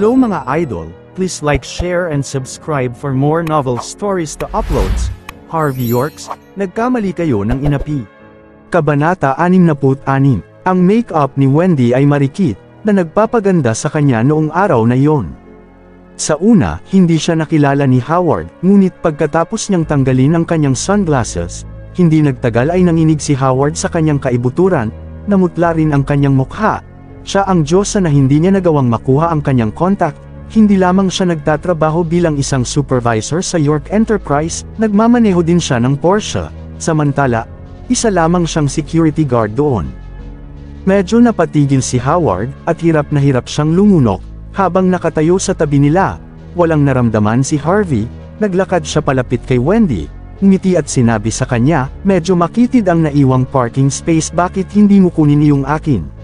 Hello mga idol, please like, share and subscribe for more novel stories to uploads. Harvey Yorks, nagkamali kayo ng inapi. Kabanata 66. Ang make-up ni Wendy ay marikit, na nagpapaganda sa kanya noong araw na iyon. Sa una, hindi siya nakilala ni Howard, ngunit pagkatapos niyang tanggalin ang kanyang sunglasses, hindi nagtagal ay nanginig si Howard sa kanyang kaibuturan, namutla rin ang kanyang mukha. Siya ang Diyosa na hindi niya nagawang makuha ang kanyang contact, hindi lamang siya nagtatrabaho bilang isang supervisor sa York Enterprise, nagmamaneho din siya ng Porsche, samantala, isa lamang siyang security guard doon. Medyo napatigil si Howard, at hirap na hirap siyang lumunok, habang nakatayo sa tabi nila. Walang naramdaman si Harvey, naglakad siya palapit kay Wendy, ngumiti at sinabi sa kanya, medyo makitid ang naiwang parking space, bakit hindi mo kunin yung akin?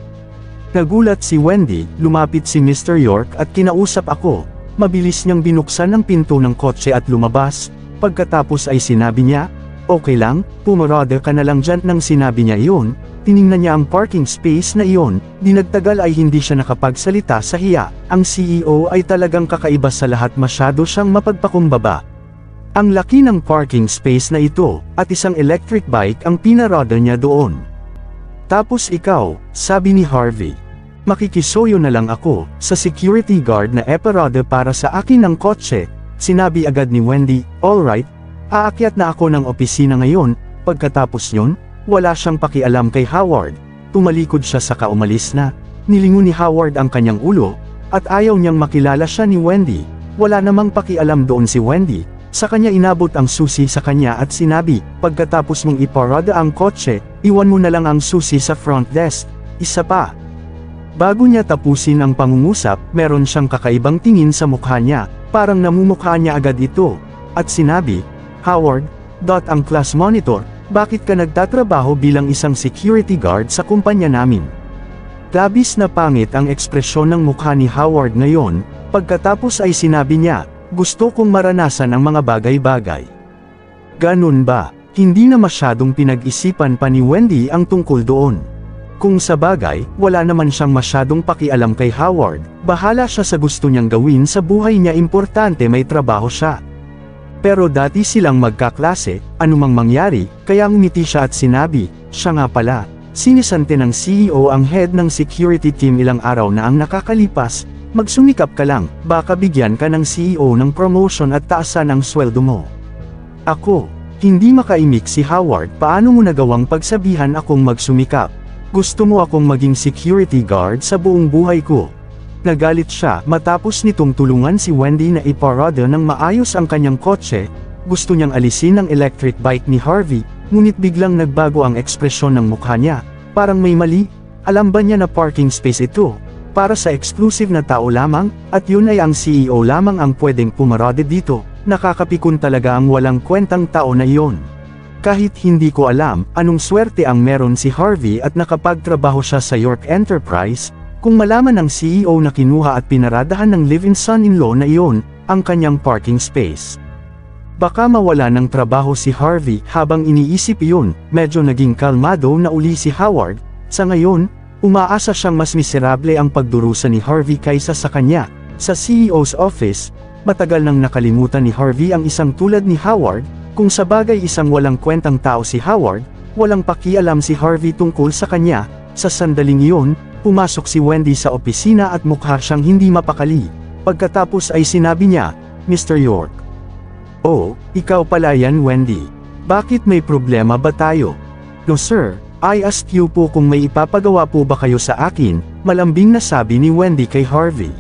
Nagulat si Wendy, lumapit si Mr. York at kinausap ako. Mabilis niyang binuksan ang pinto ng kotse at lumabas. Pagkatapos ay sinabi niya, okay lang, pumarada ka na lang dyan. Nang sinabi niya iyon, tiningnan niya ang parking space na iyon, di nagtagal ay hindi siya nakapagsalita sa hiya. Ang CEO ay talagang kakaiba sa lahat, masyado siyang mapagpakumbaba. Ang laki ng parking space na ito, at isang electric bike ang pinarada niya doon. Tapos ikaw, sabi ni Harvey. Makikisoyo na lang ako, sa security guard na eparada para sa akin ng kotse, sinabi agad ni Wendy, alright, aakyat na ako ng opisina ngayon. Pagkatapos yun, wala siyang pakialam kay Howard, tumalikod siya saka umalis na, nilingon ni Howard ang kanyang ulo, at ayaw niyang makilala siya ni Wendy, wala namang pakialam doon si Wendy, sa kanya inabot ang susi sa kanya at sinabi, pagkatapos mong iparada ang kotse, iwan mo na lang ang susi sa front desk, isa pa. Bago niya tapusin ang pangungusap, meron siyang kakaibang tingin sa mukha niya, parang namumukha niya agad ito, at sinabi, Howard, ang class monitor, bakit ka nagtatrabaho bilang isang security guard sa kumpanya namin? Labis na pangit ang ekspresyon ng mukha ni Howard ngayon, pagkatapos ay sinabi niya, gusto kong maranasan ang mga bagay-bagay. Ganun ba? Hindi na masyadong pinag-isipan pa ni Wendy ang tungkol doon. Kung sa bagay, wala naman siyang masyadong pakialam kay Howard, bahala siya sa gusto niyang gawin sa buhay niya, importante may trabaho siya. Pero dati silang magkaklase, anumang mangyari, kaya ngumiti siya at sinabi, siya nga pala, sinisante ng CEO ang head ng security team ilang araw na ang nakakalipas, magsumikap ka lang, baka bigyan ka ng CEO ng promotion at taasan ang sweldo mo. Ako, hindi makaimik si Howard, paano mo nagawang pagsabihan akong magsumikap? Gusto mo akong maging security guard sa buong buhay ko? Nagalit siya matapos nitong tulungan si Wendy na iparada ng maayos ang kanyang kotse. Gusto niyang alisin ang electric bike ni Harvey, ngunit biglang nagbago ang ekspresyon ng mukha niya, parang may mali. Alam ba niya na parking space ito para sa exclusive na tao lamang, at yun ay ang CEO lamang ang pwedeng pumarada dito? Nakakapikon talaga ang walang kwentang tao na iyon. Kahit hindi ko alam anong swerte ang meron si Harvey at nakapagtrabaho siya sa York Enterprise, kung malaman ng CEO na kinuha at pinaradahan ng live-in son-in-law na iyon, ang kanyang parking space. Baka mawala ng trabaho si Harvey. Habang iniisip iyon, medyo naging kalmado na uli si Howard. Sa ngayon, umaasa siyang mas miserable ang pagdurusa ni Harvey kaysa sa kanya. Sa CEO's office, matagal nang nakalimutan ni Harvey ang isang tulad ni Howard. Kung sa bagay isang walang kwentang tao si Howard, walang pakialam si Harvey tungkol sa kanya. Sa sandaling iyon, pumasok si Wendy sa opisina at mukha siyang hindi mapakali. Pagkatapos ay sinabi niya, Mr. York. Oh, ikaw pala yan, Wendy. Bakit, may problema ba tayo? No sir, I asked you po kung may ipapagawa po ba kayo sa akin, malambing na sabi ni Wendy kay Harvey.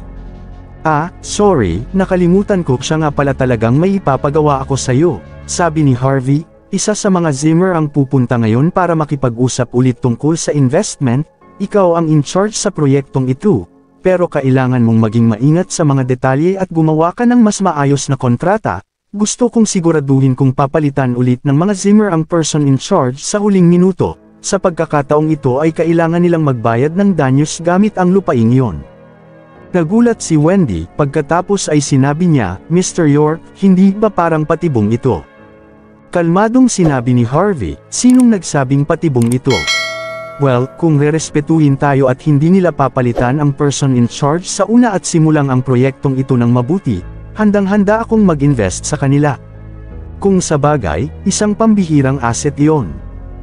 Ah, sorry, nakalimutan ko, siya nga pala, talagang may ipapagawa ako sa'yo, sabi ni Harvey. Isa sa mga Zimmer ang pupunta ngayon para makipag-usap ulit tungkol sa investment. Ikaw ang in charge sa proyektong ito, pero kailangan mong maging maingat sa mga detalye at gumawa ka ng mas maayos na kontrata. Gusto kong siguraduhin kung papalitan ulit ng mga Zimmer ang person in charge sa huling minuto. Sa pagkakataong ito ay kailangan nilang magbayad ng danyos gamit ang lupaing iyon. Nagulat si Wendy, pagkatapos ay sinabi niya, Mr. York, hindi ba parang patibong ito? Kalmadong sinabi ni Harvey, sinong nagsabing patibong ito? Well, kung rerespetuhin tayo at hindi nila papalitan ang person in charge sa una at simulang ang proyektong ito ng mabuti, handang-handa akong mag-invest sa kanila. Kung sa bagay, isang pambihirang asset iyon.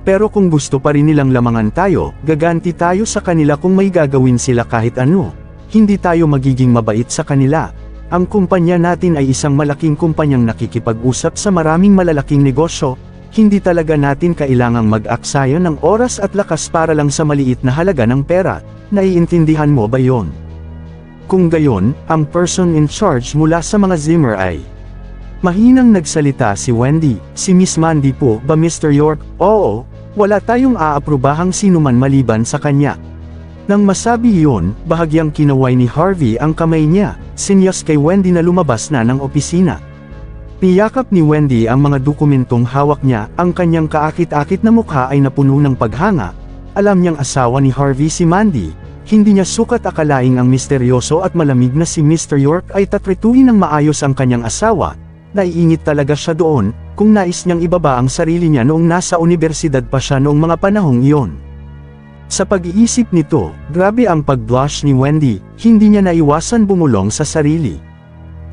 Pero kung gusto pa rin nilang lamangan tayo, gaganti tayo sa kanila kung may gagawin sila kahit ano. Hindi tayo magiging mabait sa kanila. Ang kumpanya natin ay isang malaking kumpanyang nakikipag-usap sa maraming malalaking negosyo. Hindi talaga natin kailangang mag-aksaya ng oras at lakas para lang sa maliit na halaga ng pera. Naiintindihan mo ba yon? Kung gayon, ang person in charge mula sa mga Zimmer ay... Mahinang nagsalita si Wendy. Si Miss Mandy po ba Mr. York? Oo, wala tayong aaprubahang sinuman maliban sa kanya. Nang masabi iyon, bahagyang kinaway ni Harvey ang kamay niya. Sinyas kay Wendy na lumabas na ng opisina. Niyakap ni Wendy ang mga dokumentong hawak niya, ang kanyang kaakit-akit na mukha ay napuno ng paghanga. Alam niyang asawa ni Harvey si Mandy. Hindi niya sukat akalaing ang misteryoso at malamig na si Mr. York ay tatrituhin ng maayos ang kanyang asawa. Naiingit talaga siya doon, kung nais niyang ibaba ang sarili niya noong nasa universidad pa siya noong mga panahong iyon. Sa pag-iisip nito, grabe ang pag-blush ni Wendy, hindi niya naiwasan bumulong sa sarili.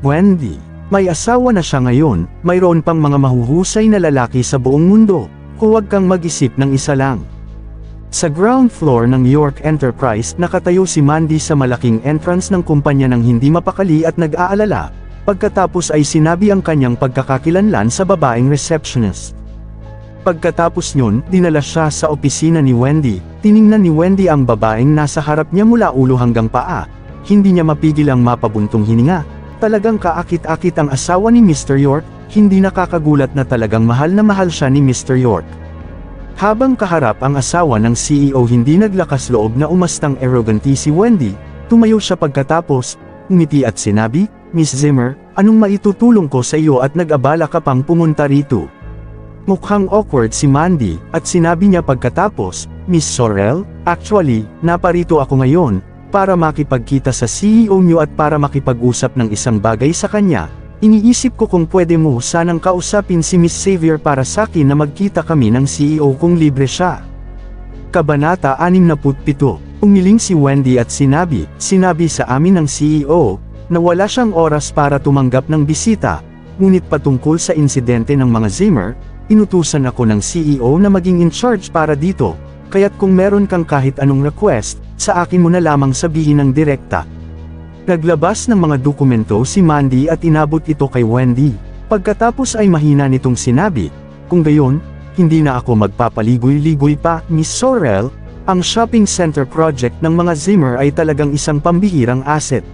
Wendy, may asawa na siya ngayon, mayroon pang mga mahuhusay na lalaki sa buong mundo, huwag kang mag-isip ng isa lang. Sa ground floor ng York Enterprise, nakatayo si Mandy sa malaking entrance ng kumpanya ng hindi mapakali at nag-aalala, pagkatapos ay sinabi ang kanyang pagkakakilanlan sa babaeng receptionist. Pagkatapos yun, dinala siya sa opisina ni Wendy. Tiningnan ni Wendy ang babaeng nasa harap niya mula ulo hanggang paa. Hindi niya mapigil ang mapabuntong hininga. Talagang kaakit-akit ang asawa ni Mr. York, hindi nakakagulat na talagang mahal na mahal siya ni Mr. York. Habang kaharap ang asawa ng CEO, hindi naglakas loob na umastang arroganti si Wendy. Tumayo siya pagkatapos, ngumiti at sinabi, Miss Zimmer, anong maitutulong ko sa iyo at nag-abala ka pang pumunta rito? Mukhang awkward si Mandy, at sinabi niya pagkatapos, Miss Sorrell, actually, naparito ako ngayon, para makipagkita sa CEO niyo at para makipag-usap ng isang bagay sa kanya. Iniisip ko kung pwede mo sanang kausapin si Miss Xavier para sa akin na magkita kami ng CEO kung libre siya. Kabanata 67. Umiling si Wendy at sinabi sa amin ng CEO, na wala siyang oras para tumanggap ng bisita, ngunit patungkol sa insidente ng mga Zimmer, inutusan ako ng CEO na maging in charge para dito, kaya't kung meron kang kahit anong request, sa akin mo na lamang sabihin ng direkta. Naglabas ng mga dokumento si Mandy at inabot ito kay Wendy. Pagkatapos ay mahina nitong sinabi, kung gayon, hindi na ako magpapaligoy-ligoy pa, Miss Sorrell, ang shopping center project ng mga Zimmer ay talagang isang pambihirang asset.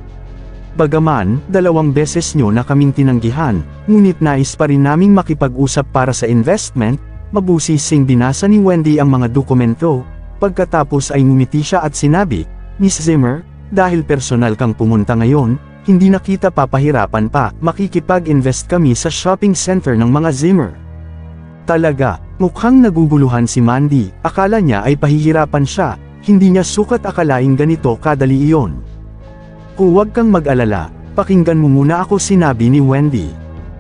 Bagaman, 2 beses nyo na kaming tinanggihan, ngunit nais pa rin naming makipag-usap para sa investment. Mabusising binasa ni Wendy ang mga dokumento. Pagkatapos ay ngumiti siya at sinabi, Miss Zimmer, dahil personal kang pumunta ngayon, hindi na kita papahirapan pa, makikipag-invest kami sa shopping center ng mga Zimmer. Talaga, mukhang naguguluhan si Mandy, akala niya ay pahihirapan siya, hindi niya sukat akalaing ganito kadali iyon. Huwag kang mag-alala, pakinggan mo muna ako, sinabi ni Wendy.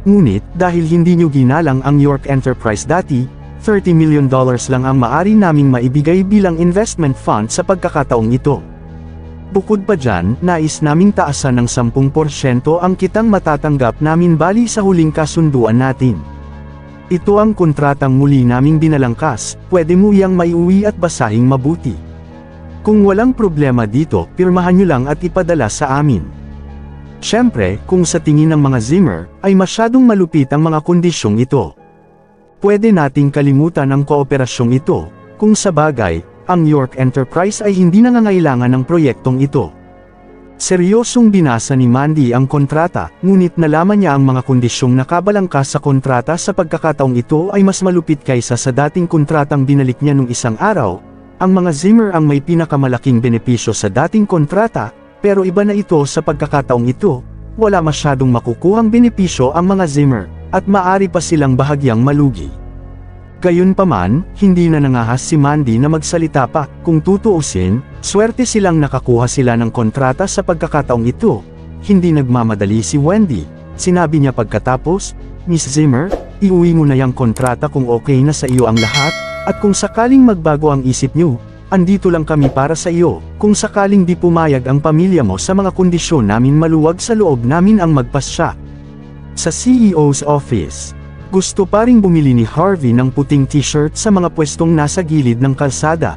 Ngunit, dahil hindi niyo ginalang ang York Enterprise dati, $30 million lang ang maari naming maibigay bilang investment fund sa pagkakataong ito. Bukod pa dyan, nais naming taasan ng 10% ang kitang matatanggap namin bali sa huling kasunduan natin. Ito ang kontratang muli naming binalangkas, pwede mo iyang maiuwi at basahing mabuti. Kung walang problema dito, pirmahan nyo lang at ipadala sa amin. Siyempre, kung sa tingin ng mga Zimmer, ay masyadong malupit ang mga kondisyong ito. Pwede nating kalimutan ang kooperasyong ito, kung sa bagay, ang York Enterprise ay hindi nangangailangan ng proyektong ito. Seryosong binasa ni Mandy ang kontrata, ngunit nalaman niya ang mga kondisyong nakabalangkas sa kontrata sa pagkakataong ito ay mas malupit kaysa sa dating kontratang binalik niya nung isang araw. Ang mga Zimmer ang may pinakamalaking benepisyo sa dating kontrata, pero iba na ito sa pagkakataong ito, wala masyadong makukuhang benepisyo ang mga Zimmer, at maari pa silang bahagyang malugi. Gayunpaman, hindi na nangahas si Mandy na magsalita pa. Kung tutuusin, swerte silang nakakuha sila ng kontrata sa pagkakataong ito. Hindi nagmamadali si Wendy. Sinabi niya pagkatapos, Miss Zimmer, iuwi mo na yung kontrata kung okay na sa iyo ang lahat, at kung sakaling magbago ang isip niyo, andito lang kami para sa iyo, kung sakaling di pumayag ang pamilya mo sa mga kondisyon namin maluwag sa loob namin ang magpasya. Sa CEO's office. Gusto pa ring bumili ni Harvey ng puting t-shirt sa mga pwestong nasa gilid ng kalsada.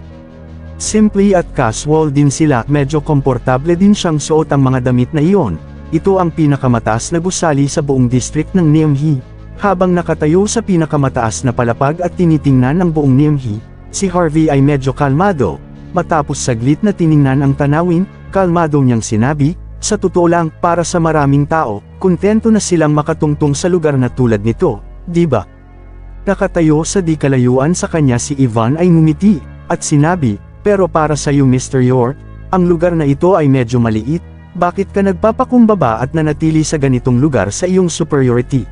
Simple at casual din sila, medyo komportable din siyang suot ang mga damit na iyon. Ito ang pinakamataas na gusali sa buong district ng Nimhi. Habang nakatayo sa pinakamataas na palapag at tinitingnan ang buong Nimhi, si Harvey ay medyo kalmado. Matapos saglit na tiningnan ang tanawin, kalmado niyang sinabi, "Sa totoo lang, para sa maraming tao, kontento na silang makatungtong sa lugar na tulad nito, di ba?" Nakatayo sa di kalayuan sa kanya si Ivan ay ngumiti, at sinabi, "Pero para sa iyo Mr. York, ang lugar na ito ay medyo maliit, bakit ka nagpapakumbaba at nanatili sa ganitong lugar sa iyong superiority?"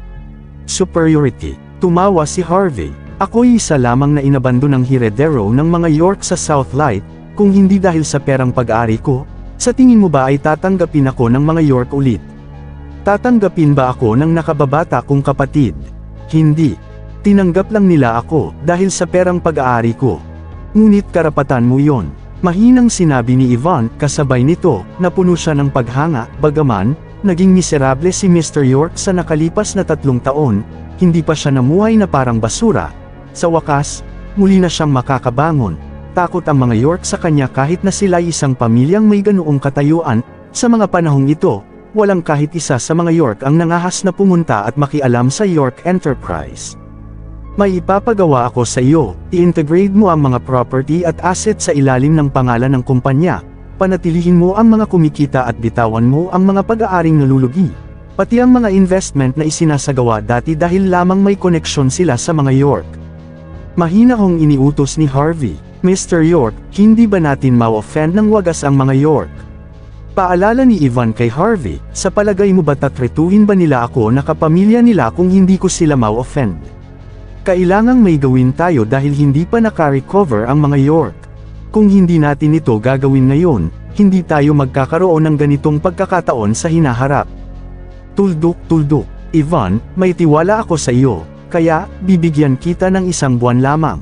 Superiority, tumawa si Harvey. "Ako'y isa lamang na inabando ng heredero ng mga York sa South Light, kung hindi dahil sa perang pag-aari ko, sa tingin mo ba ay tatanggapin ako ng mga York ulit? Tatanggapin ba ako ng nakababata kong kapatid? Hindi. Tinanggap lang nila ako, dahil sa perang pag-aari ko. Ngunit karapatan mo yon." Mahinang sinabi ni Ivan, kasabay nito, napuno siya ng paghanga, bagaman, naging miserable si Mr. York sa nakalipas na 3 taon, hindi pa siya namuhay na parang basura. Sa wakas, muli na siyang makakabangon. Takot ang mga York sa kanya kahit na sila'y isang pamilyang may ganoong katayuan. Sa mga panahong ito, walang kahit isa sa mga York ang nangahas na pumunta at makialam sa York Enterprise. "May ipapagawa ako sa iyo, i-integrate mo ang mga property at asset sa ilalim ng pangalan ng kumpanya, panatilihin mo ang mga kumikita at bitawan mo ang mga pag-aaring nalulugi, pati ang mga investment na isinasagawa dati dahil lamang may koneksyon sila sa mga York." Mahina hong iniutos ni Harvey, "Mr. York, hindi ba natin ma-offend ng wagas ang mga York?" Paalala ni Ivan kay Harvey, "Sa palagay mo ba tatretuhin ba nila ako na kapamilya nila kung hindi ko sila ma-offend? Kailangang may gawin tayo dahil hindi pa naka-recover ang mga York. Kung hindi natin ito gagawin ngayon, hindi tayo magkakaroon ng ganitong pagkakataon sa hinaharap." Tuldok, "Ivan, may tiwala ako sa iyo, kaya, bibigyan kita ng 1 buwan lamang.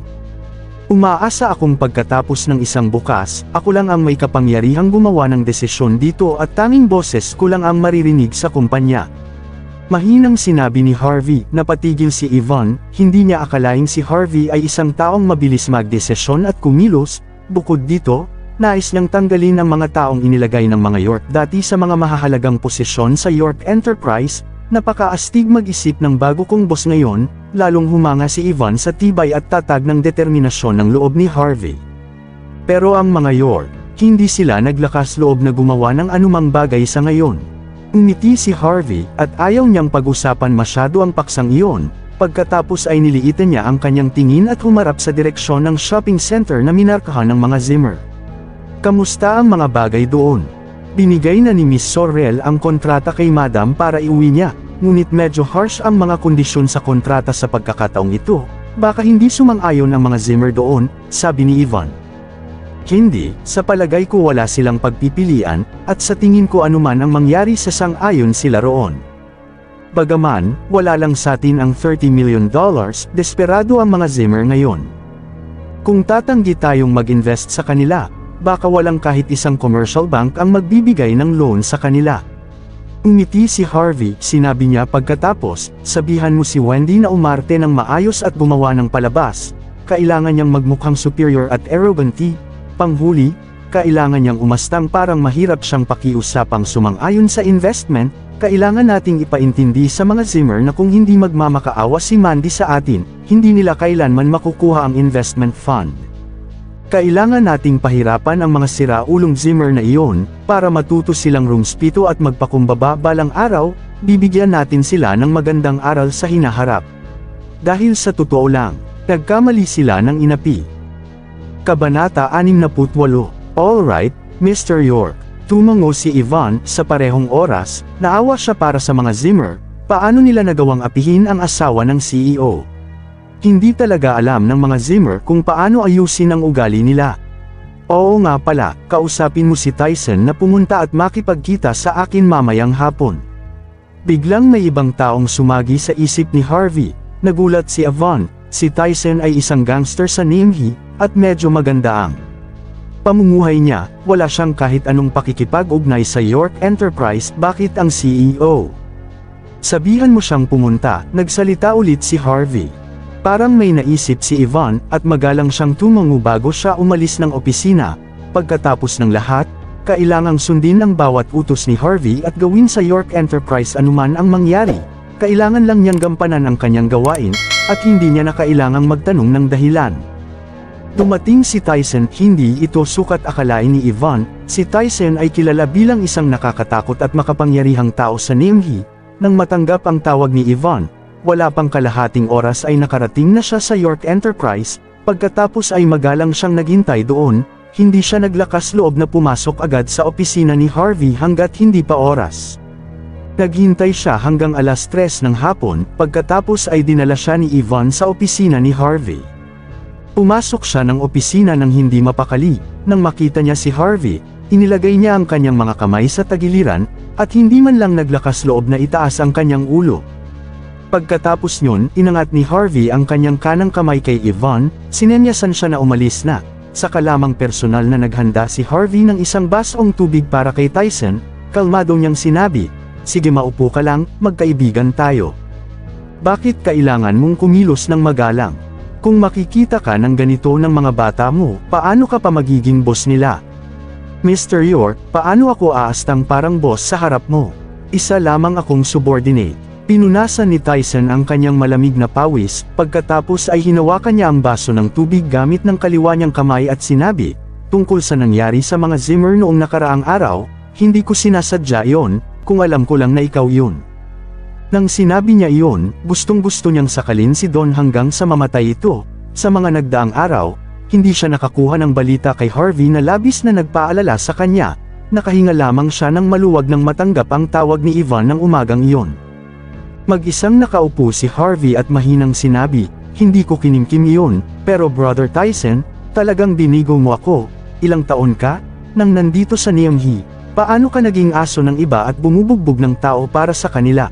Umaasa akong pagkatapos ng 1 bukas, ako lang ang may kapangyarihang gumawa ng desisyon dito at tanging boses ko lang ang maririnig sa kumpanya." Mahinang sinabi ni Harvey, napatigil si Ivan, hindi niya akalaing si Harvey ay isang taong mabilis magdesisyon at kumilos. Bukod dito, nais niyang tanggalin ang mga taong inilagay ng mga York dati sa mga mahahalagang posisyon sa York Enterprise. Napakaastig mag-isip ng bago kong boss ngayon, lalong humanga si Ivan sa tibay at tatag ng determinasyon ng loob ni Harvey. Pero ang mga York, hindi sila naglakas loob na gumawa ng anumang bagay sa ngayon. Umiti si Harvey, at ayaw niyang pag-usapan masyado ang paksang iyon. Pagkatapos ay niliitan niya ang kanyang tingin at humarap sa direksyon ng shopping center na minarkahan ng mga Zimmer. "Kamusta ang mga bagay doon?" Binigay na ni Miss Sorrell ang kontrata kay Madam para iuwi niya, ngunit medyo harsh ang mga kondisyon sa kontrata sa pagkakataong ito. "Baka hindi sumang-ayon ang mga Zimmer doon," sabi ni Ivan. "Hindi, sa palagay ko wala silang pagpipilian, at sa tingin ko anuman ang mangyari sa sang-ayon sila roon. Bagaman, wala lang sa atin ang $30 million, desperado ang mga Zimmer ngayon. Kung tatanggi tayong mag-invest sa kanila, baka walang kahit isang commercial bank ang magbibigay ng loan sa kanila." Umiti si Harvey, sinabi niya pagkatapos, "Sabihan mo si Wendy na umarte ng maayos at gumawa ng palabas. Kailangan niyang magmukhang superior at arrogant. Panghuli, kailangan niyang umastang parang mahirap siyang pakiusapang sumang-ayon sa investment. Kailangan nating ipaintindi sa mga Zimmer na kung hindi magmamakaawa si Mandy sa atin, hindi nila kailanman makukuha ang investment fund. Kailangan nating pahirapan ang mga siraulong Zimmer na iyon, para matuto silang rumspito at magpakumbaba balang araw, bibigyan natin sila ng magandang aral sa hinaharap. Dahil sa totoo lang, nagkamali sila ng inapi." Kabanata 68. "Alright, Mr. York." Tumango si Ivan, sa parehong oras, naawa siya para sa mga Zimmer. Paano nila nagawang apihin ang asawa ng CEO? Hindi talaga alam ng mga Zimmer kung paano ayusin ang ugali nila. "Oo nga pala, kausapin mo si Tyson na pumunta at makipagkita sa akin mamayang hapon." Biglang may ibang taong sumagi sa isip ni Harvey. Nagulat si Ivan, si Tyson ay isang gangster sa Nimhi, at medyo maganda ang pamumuhay niya, wala siyang kahit anong pakikipag-ugnay sa York Enterprise. Bakit ang CEO? Sabihan mo siyang pumunta, nagsalita ulit si Harvey. Parang may naisip si Yvonne, at magalang siyang tumango bago siya umalis ng opisina. Pagkatapos ng lahat, kailangang sundin ang bawat utos ni Harvey at gawin sa York Enterprise anuman ang mangyari. Kailangan lang niyang gampanan ang kanyang gawain, at hindi niya na kailangang magtanong ng dahilan. Dumating si Tyson, hindi ito sukat akalain ni Yvonne. Si Tyson ay kilala bilang isang nakakatakot at makapangyarihang tao sa Nimhi. Nang matanggap ang tawag ni Yvonne, wala pang kalahating oras ay nakarating na siya sa York Enterprise. Pagkatapos ay magalang siyang naghintay doon, hindi siya naglakas loob na pumasok agad sa opisina ni Harvey hanggat hindi pa oras. Naghintay siya hanggang 3:00 ng hapon, pagkatapos ay dinala siya ni Yvonne sa opisina ni Harvey. Pumasok siya ng opisina nang hindi mapakali. Nang makita niya si Harvey, inilagay niya ang kanyang mga kamay sa tagiliran, at hindi man lang naglakas loob na itaas ang kanyang ulo. Pagkatapos niyon, inangat ni Harvey ang kanyang kanang kamay kay Yvonne, sinemyasan siya na umalis na. Saka lamang personal na naghanda si Harvey ng isang basong tubig para kay Tyson. Kalmado niyang sinabi, "Sige, maupo ka lang, magkaibigan tayo. Bakit kailangan mong kumilos ng magalang? Kung makikita ka ng ganito ng mga bata mo, paano ka pa magiging boss nila? Mr. York, paano ako aastang parang boss sa harap mo? Isa lamang akong subordinate." Pinunasan ni Tyson ang kanyang malamig na pawis, pagkatapos ay hinawakan niya ang baso ng tubig gamit ng kaliwa niyang kamay at sinabi, "Tungkol sa nangyari sa mga Zimmer noong nakaraang araw, hindi ko sinasadya iyon, kung alam ko lang na ikaw yun." Nang sinabi niya iyon, gustong-gusto niyang sakalin si Don hanggang sa mamatay ito. Sa mga nagdaang araw, hindi siya nakakuha ng balita kay Harvey na labis na nagpaalala sa kanya. Nakahinga lamang siya nang maluwag nang matanggap ang tawag ni Yvonne ng umagang iyon. Mag-isang nakaupo si Harvey at mahinang sinabi, "Hindi ko kinimkim iyon, pero Brother Tyson, talagang binigo mo ako. Ilang taon ka? Nang nandito sa Nimhi, paano ka naging aso ng iba at bumubugbog ng tao para sa kanila?"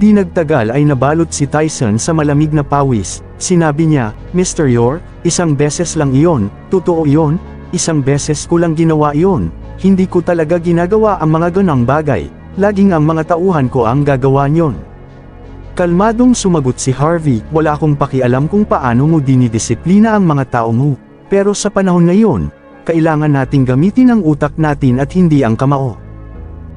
Di nagtagal ay nabalot si Tyson sa malamig na pawis. Sinabi niya, "Mr. York, isang beses lang iyon, totoo iyon, isang beses ko lang ginawa iyon. Hindi ko talaga ginagawa ang mga ganang bagay, laging ang mga tauhan ko ang gagawa niyon." Kalmadong sumagot si Harvey, "Wala akong pakialam kung paano mo dinidisiplina ang mga tao mo, pero sa panahon ngayon, kailangan nating gamitin ang utak natin at hindi ang kamao.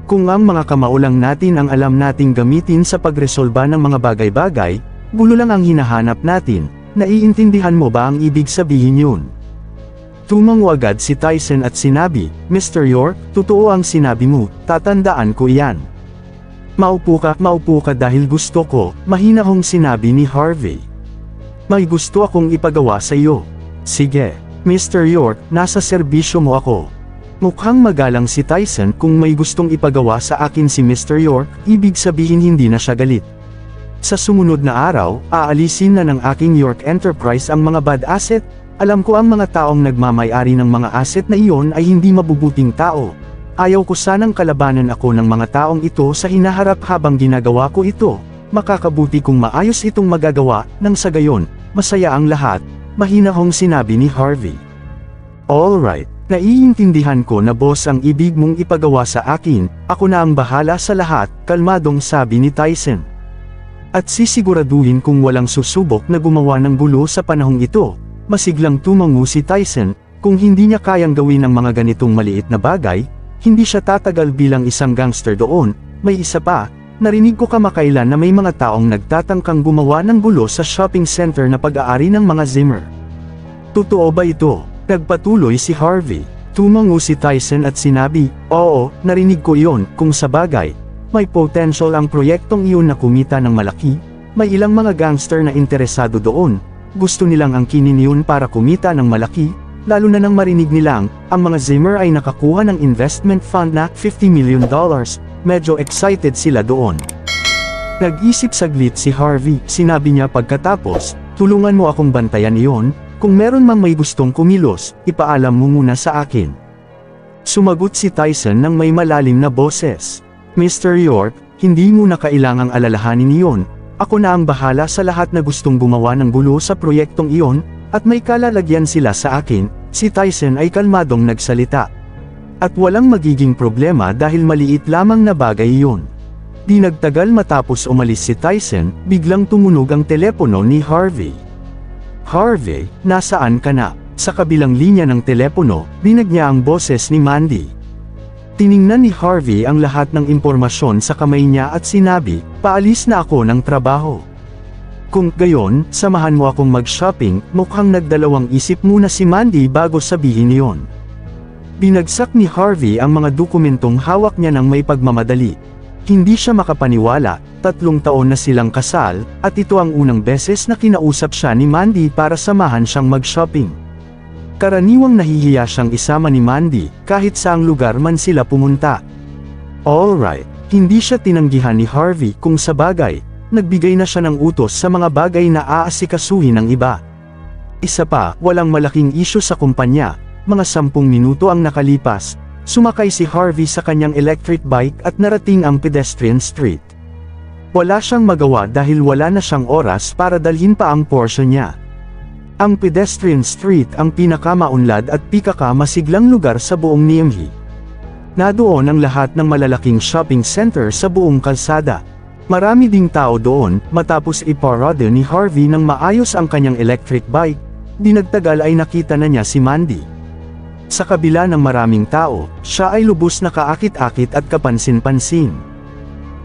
Kung ang mga kamao lang natin ang alam nating gamitin sa pagresolba ng mga bagay-bagay, gulo lang ang hinahanap natin. Naiintindihan mo ba ang ibig sabihin yun?" Tumango agad si Tyson at sinabi, "Mr. York, totoo ang sinabi mo, tatandaan ko iyan." Maupo ka dahil gusto ko," mahinahong sinabi ni Harvey. "May gusto akong ipagawa sa iyo." "Sige, Mr. York, nasa serbisyo mo ako." Mukhang magalang si Tyson. Kung may gustong ipagawa sa akin si Mr. York, ibig sabihin hindi na siya galit. Sa sumunod na araw, aalisin na ng aking York Enterprise ang mga bad asset. Alam ko ang mga taong nagmamay-ari ng mga asset na iyon ay hindi mabubuting tao. Ayaw ko sanang kalabanan ako ng mga taong ito sa hinaharap habang ginagawa ko ito. Makakabuti kung maayos itong magagawa, nang sa gayon, masaya ang lahat, mahinahong sinabi ni Harvey. "Alright, naiintindihan ko na boss ang ibig mong ipagawa sa akin, ako na ang bahala sa lahat," kalmadong sabi ni Tyson. At sisiguraduhin kung walang susubok na gumawa ng gulo sa panahong ito. Masiglang tumango si Tyson. Kung hindi niya kayang gawin ang mga ganitong maliit na bagay, hindi siya tatagal bilang isang gangster doon. May isa pa, narinig ko kamakailan na may mga taong nagtatangkang gumawa ng gulo sa shopping center na pag-aari ng mga Zimmer. Totoo ba ito? Nagpatuloy si Harvey. Tumango si Tyson at sinabi, "Oo, narinig ko iyon. Kung sa bagay, may potential ang proyektong iyon na kumita ng malaki. May ilang mga gangster na interesado doon. Gusto nilang angkinin iyon para kumita ng malaki. Lalo na nang marinig nilang, ang mga Zimmer ay nakakuha ng investment fund na $50 million, medyo excited sila doon." Nag-isip saglit si Harvey, sinabi niya pagkatapos, "Tulungan mo akong bantayan iyon, kung meron mang may gustong kumilos, ipaalam mo muna sa akin." Sumagot si Tyson ng may malalim na boses, "Mr. York, hindi mo na kailangang alalahanin iyon, ako na ang bahala sa lahat na gustong gumawa ng gulo sa proyektong iyon, at may kalalagyan sila sa akin." Si Tyson ay kalmadong nagsalita. At walang magiging problema dahil maliit lamang na bagay iyon. Di nagtagal matapos umalis si Tyson, biglang tumunog ang telepono ni Harvey. Harvey, nasaan ka na? Sa kabilang linya ng telepono, rinig niya ang boses ni Mandy. Tiningnan ni Harvey ang lahat ng impormasyon sa kamay niya at sinabi, paalis na ako ng trabaho. Kung gayon, samahan mo akong mag-shopping, mukhang nagdalawang isip muna si Mandy bago sabihin iyon. Binagsak ni Harvey ang mga dokumentong hawak niya ng may pagmamadali. Hindi siya makapaniwala, 3 taon na silang kasal, at ito ang unang beses na kinausap siya ni Mandy para samahan siyang mag-shopping. Karaniwang nahihiya siyang isama ni Mandy, kahit saang lugar man sila pumunta. Alright, hindi siya tinanggihan ni Harvey kung sabagay, nagbigay na siya ng utos sa mga bagay na aasikasuhin ng iba. Isa pa, walang malaking isyu sa kumpanya, mga 10 minuto ang nakalipas. Sumakay si Harvey sa kanyang electric bike at narating ang pedestrian street. Wala siyang magawa dahil wala na siyang oras para dalhin pa ang Porsche niya. Ang pedestrian street ang pinakamaunlad at pinakamasiglang lugar sa buong Ningbo. Nadoon ang lahat ng malalaking shopping center sa buong kalsada. Marami ding tao doon, matapos iparada ni Harvey ng maayos ang kanyang electric bike, di nagtagal ay nakita na niya si Mandy. Sa kabila ng maraming tao, siya ay lubos na kaakit-akit at kapansin-pansin.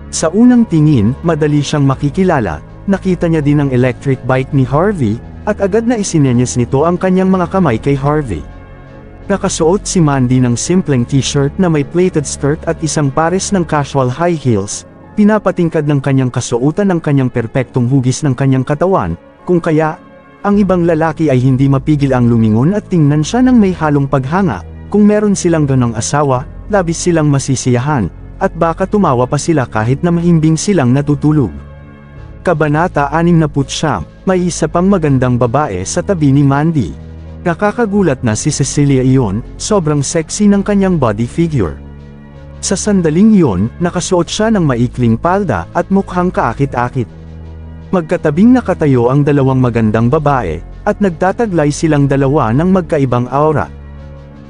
Sa unang tingin, madali siyang makikilala, nakita niya din ang electric bike ni Harvey, at agad na isinenyas nito ang kanyang mga kamay kay Harvey. Nakasuot si Mandy ng simpleng t-shirt na may pleated skirt at isang pares ng casual high heels, pinapatingkad ng kanyang kasuotan ng kanyang perpektong hugis ng kanyang katawan, kung kaya, ang ibang lalaki ay hindi mapigil ang lumingon at tingnan siya ng may halong paghanga. Kung meron silang ganong asawa, labis silang masisiyahan, at baka tumawa pa sila kahit na mahimbing silang natutulog. Kabanata 69, may isa pang magandang babae sa tabi ni Mandy. Nakakagulat na si Cecilia iyon, sobrang sexy ng kanyang body figure. Sa sandaling iyon, nakasuot siya ng maikling palda at mukhang kaakit-akit. Magkatabing nakatayo ang dalawang magandang babae, at nagtataglay silang dalawa ng magkaibang aura.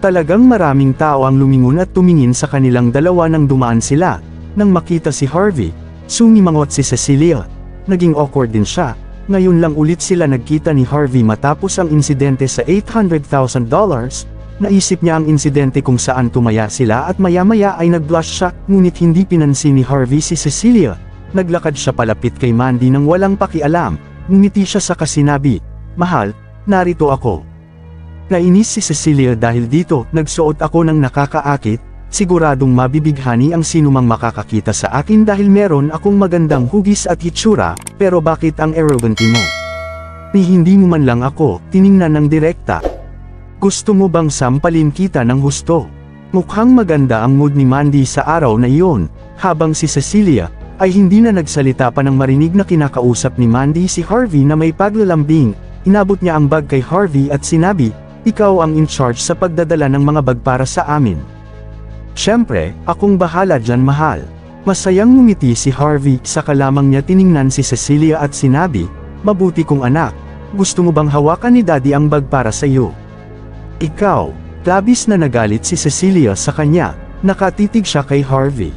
Talagang maraming tao ang lumingon at tumingin sa kanilang dalawa nang dumaan sila. Nang makita si Harvey, sumimangot si Cecilia. Naging awkward din siya. Ngayon lang ulit sila nagkita ni Harvey matapos ang insidente sa $800,000. Naisip niya ang insidente kung saan tumaya sila at maya-maya ay nag-blush siya, ngunit hindi pinansin ni Harvey si Cecilia. Naglakad siya palapit kay Mandy nang walang pakialam, ngumiti siya saka sinabi, "Mahal, narito ako." Nainis si Cecilia dahil dito, nagsuot ako ng nakakaakit, siguradong mabibighani ang sinumang makakakita sa akin dahil meron akong magandang hugis at hitsura, pero bakit ang arrogant mo? Ni hindi mo man lang ako, tiningnan ng direkta. Gusto mo bang sampalin kita ng husto? Mukhang maganda ang mood ni Mandy sa araw na iyon, habang si Cecilia, ay hindi na nagsalita pa nang marinig na kinakausap ni Mandy si Harvey na may paglalambing. Inabot niya ang bag kay Harvey at sinabi, "Ikaw ang in charge sa pagdadala ng mga bag para sa amin." "Siyempre, akong bahala dyan, mahal." Masayang ngumiti si Harvey, saka lamang niya tiningnan si Cecilia at sinabi, "Mabuti kong anak, gusto mo bang hawakan ni Daddy ang bag para sa iyo?" "Ikaw." Labis na nagalit si Cecilia sa kanya, nakatitig siya kay Harvey.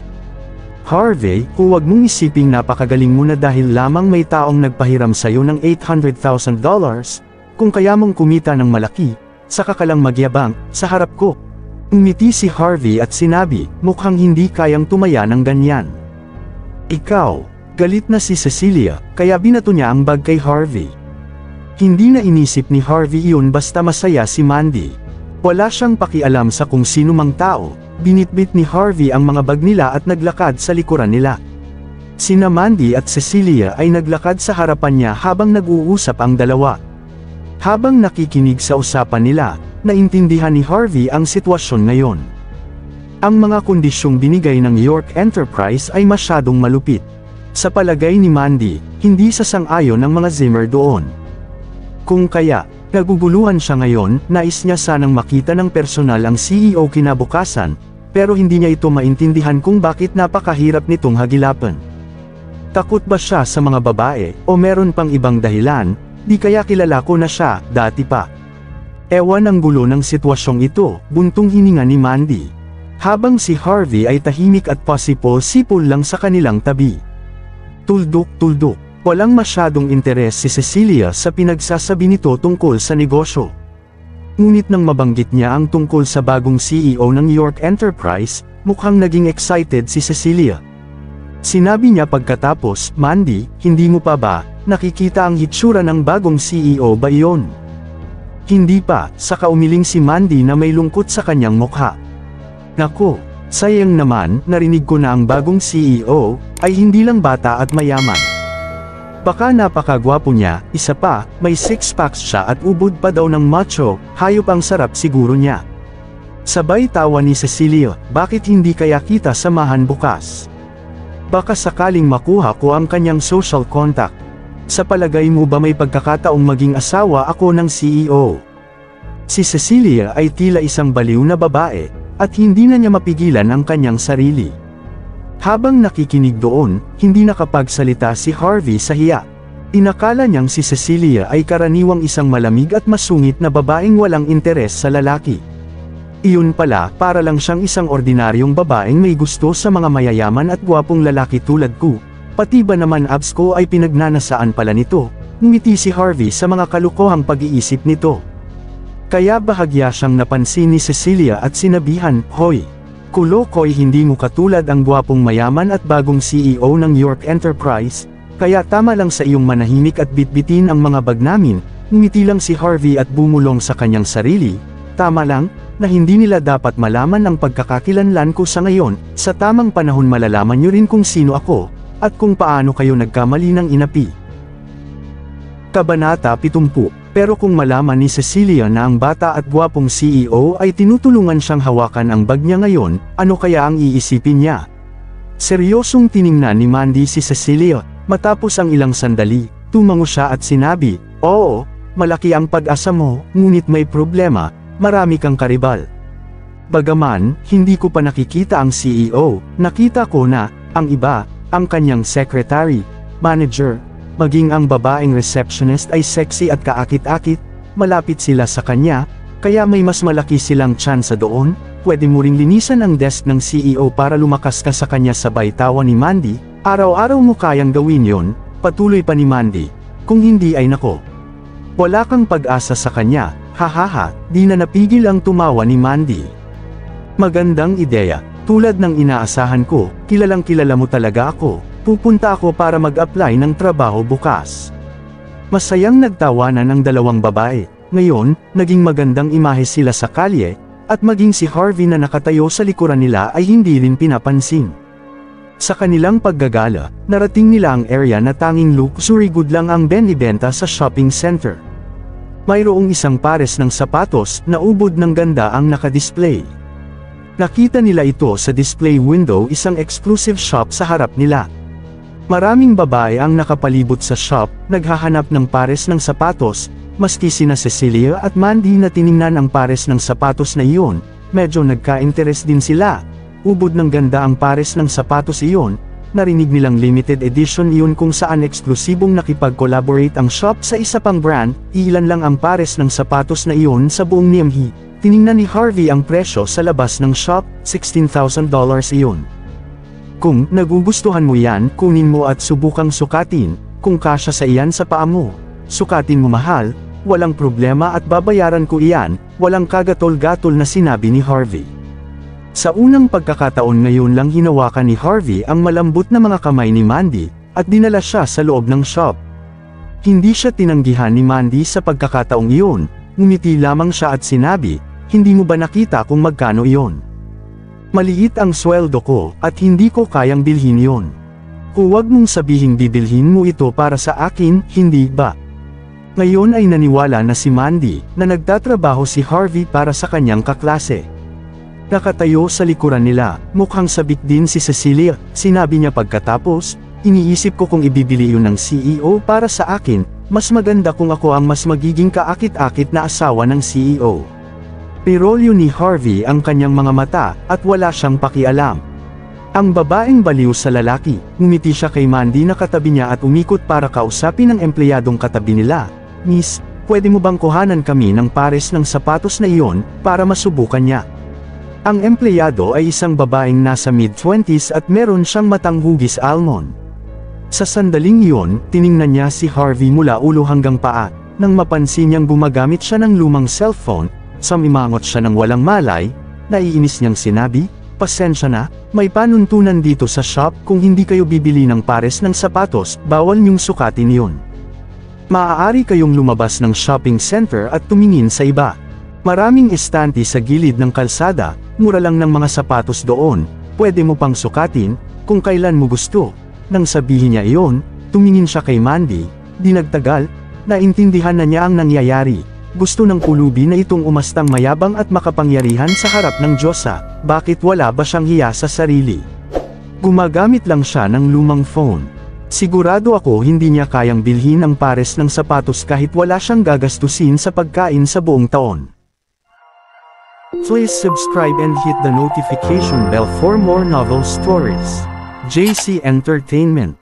"Harvey, huwag mong isiping napakagaling mo na dahil lamang may taong nagpahiram sa'yo ng $800,000, kung kaya mong kumita ng malaki, saka ka lang magyabang, sa harap ko." Umiti si Harvey at sinabi, "Mukhang hindi kayang tumaya ng ganyan." "Ikaw." Galit na si Cecilia, kaya binato niya ang bag kay Harvey. Hindi na inisip ni Harvey iyon basta masaya si Mandy. Wala siyang pakialam sa kung sino mang tao. Binitbit ni Harvey ang mga bag nila at naglakad sa likuran nila. Sina Mandy at Cecilia ay naglakad sa harapan niya habang nag-uusap ang dalawa. Habang nakikinig sa usapan nila, naintindihan ni Harvey ang sitwasyon ngayon. Ang mga kondisyong binigay ng York Enterprise ay masyadong malupit. Sa palagay ni Mandy, hindi sasang-ayon ng mga Zimmer doon. Kung kaya, naguguluhan siya ngayon, nais niya sanang makita ng personal ang CEO kinabukasan, pero hindi niya ito maintindihan kung bakit napakahirap nitong hagilapan. Takot ba siya sa mga babae, o meron pang ibang dahilan? Di kaya kilala ko na siya, dati pa. Ewan ang gulo ng sitwasyong ito, buntong hininga ni Mandy. Habang si Harvey ay tahimik at pasipol-sipol lang sa kanilang tabi. Tuldok-tuldok. Walang masyadong interes si Cecilia sa pinagsasabi nito tungkol sa negosyo. Ngunit nang mabanggit niya ang tungkol sa bagong CEO ng York Enterprise, mukhang naging excited si Cecilia. Sinabi niya pagkatapos, "Mandy, hindi mo pa ba nakikita ang hitsura ng bagong CEO ba iyon?" Hindi pa, saka umiling si Mandy na may lungkot sa kanyang mukha. "Nako, sayang naman, narinig ko na ang bagong CEO ay hindi lang bata at mayaman. Baka napakagwapo niya, isa pa, may six-packs siya at ubod pa daw ng macho, hayop ang sarap siguro niya." Sabay tawa ni Cecilia, "Bakit hindi kaya kita samahan bukas? Baka sakaling makuha ko ang kanyang social contact. Sa palagay mo ba may pagkakataong maging asawa ako ng CEO?" Si Cecilia ay tila isang baliw na babae, at hindi na niya mapigilan ang kanyang sarili. Habang nakikinig doon, hindi nakapagsalita si Harvey sa hiya. Inakala niyang si Cecilia ay karaniwang isang malamig at masungit na babaeng walang interes sa lalaki. Iyon pala, para lang siyang isang ordinaryong babaeng may gusto sa mga mayayaman at gwapong lalaki tulad ko. Pati ba naman abs ko ay pinagnanasaan pala nito? Ngumiti si Harvey sa mga kalukuhang pag-iisip nito. Kaya bahagya siyang napansin ni Cecilia at sinabihan, "Hoy! Kulokoy, hindi mo katulad ang gwapong mayaman at bagong CEO ng York Enterprise, kaya tama lang sa iyong manahimik at bitbitin ang mga bag namin." Ngumiti lang si Harvey at bumulong sa kanyang sarili, "Tama lang, na hindi nila dapat malaman ang pagkakakilanlan ko sa ngayon, sa tamang panahon malalaman niyo rin kung sino ako, at kung paano kayo nagkamali ng inapi." Kabanata 70. Pero kung malaman ni Cecilia na ang bata at gwapong CEO ay tinutulungan siyang hawakan ang bag niya ngayon, ano kaya ang iisipin niya? Seryosong tiningnan ni Mandy si Cecilia, matapos ang ilang sandali, tumango siya at sinabi, "Oo, malaki ang pag-asa mo, ngunit may problema, marami kang karibal." Bagaman, hindi ko pa nakikita ang CEO, nakita ko na, ang iba, ang kanyang secretary, manager, maging ang babaeng receptionist ay sexy at kaakit-akit, malapit sila sa kanya, kaya may mas malaki silang tsansa doon. "Pwede mo ring linisan ang desk ng CEO para lumakas ka sa kanya," sabay tawa ni Mandy. "Araw-araw mo kayang gawin yon," patuloy pa ni Mandy. "Kung hindi ay nako. Wala kang pag-asa sa kanya." Hahaha, di na napigil ang tumawa ni Mandy. "Magandang ideya, tulad ng inaasahan ko, kilalang kilala mo talaga ako. Pupunta ako para mag-apply ng trabaho bukas." Masayang nagtawanan ang dalawang babae. Ngayon, naging magandang imahe sila sa kalye, at maging si Harvey na nakatayo sa likuran nila ay hindi rin pinapansin. Sa kanilang paggagala, narating nila ang area na tanging luxury good lang ang benibenta sa shopping center. Mayroong isang pares ng sapatos na ubod ng ganda ang nakadisplay. Nakita nila ito sa display window, isang exclusive shop sa harap nila. Maraming babae ang nakapalibot sa shop, naghahanap ng pares ng sapatos, maski sina Cecilia at Mandy na tiningnan ang pares ng sapatos na iyon, medyo nagka-interes din sila. Ubod ng ganda ang pares ng sapatos iyon, narinig nilang limited edition iyon kung saan eksklusibong nakipag-collaborate ang shop sa isa pang brand, ilan lang ang pares ng sapatos na iyon sa buong Niamey. Tiningnan ni Harvey ang presyo sa labas ng shop, $16,000 iyon. "Kung nagugustuhan mo yan, kunin mo at subukang sukatin, kung kasya sa iyan sa paa mo. Sukatin mo mahal, walang problema at babayaran ko iyan," walang kagatol-gatol na sinabi ni Harvey. Sa unang pagkakataon ngayon lang hinawakan ni Harvey ang malambot na mga kamay ni Mandy, at dinala siya sa loob ng shop. Hindi siya tinanggihan ni Mandy sa pagkakataong iyon, ngumiti lamang siya at sinabi, "Hindi mo ba nakita kung magkano iyon? Maliit ang sweldo ko, at hindi ko kayang bilhin yon. Huwag mong sabihing bibilhin mo ito para sa akin, hindi ba?" Ngayon ay naniwala na si Mandy, na nagtatrabaho si Harvey para sa kanyang kaklase. Nakatayo sa likuran nila, mukhang sabik din si Cecilia, sinabi niya pagkatapos, "Iniisip ko kung ibibili yun ng CEO para sa akin, mas maganda kung ako ang mas magiging kaakit-akit na asawa ng CEO." Pirolyo ni Harvey ang kanyang mga mata, at wala siyang pakialam. Ang babaeng baliw sa lalaki, ngumiti siya kay Mandy na katabi niya at umikot para kausapin ang empleyadong katabi nila. "Miss, pwede mo bang kuhanan kami ng pares ng sapatos na iyon, para masubukan niya? Ang empleyado ay isang babaeng nasa mid-20s at meron siyang matang hugis almond. Sa sandaling iyon, tiningnan niya si Harvey mula ulo hanggang paa. Nang mapansin niyang gumagamit siya ng lumang cellphone, sumimangot siya ng walang malay, naiinis niyang sinabi, "Pasensya na, may panuntunan dito sa shop, kung hindi kayo bibili ng pares ng sapatos, bawal niyong sukatin iyon. Maaari kayong lumabas ng shopping center at tumingin sa iba. Maraming estante sa gilid ng kalsada, mura lang ng mga sapatos doon, pwede mo pang sukatin, kung kailan mo gusto." Nang sabihin niya iyon, tumingin siya kay Mandy, di nagtagal, naintindihan na niya ang nangyayari. Gusto ng pulubi na itong umastang mayabang at makapangyarihan sa harap ng Diyosa, bakit wala ba siyang hiya sa sarili? Gumagamit lang siya ng lumang phone. Sigurado ako hindi niya kayang bilhin ang pares ng sapatos kahit wala siyang gagastusin sa pagkain sa buong taon. Please subscribe and hit the notification bell for more novel stories. JC Entertainment.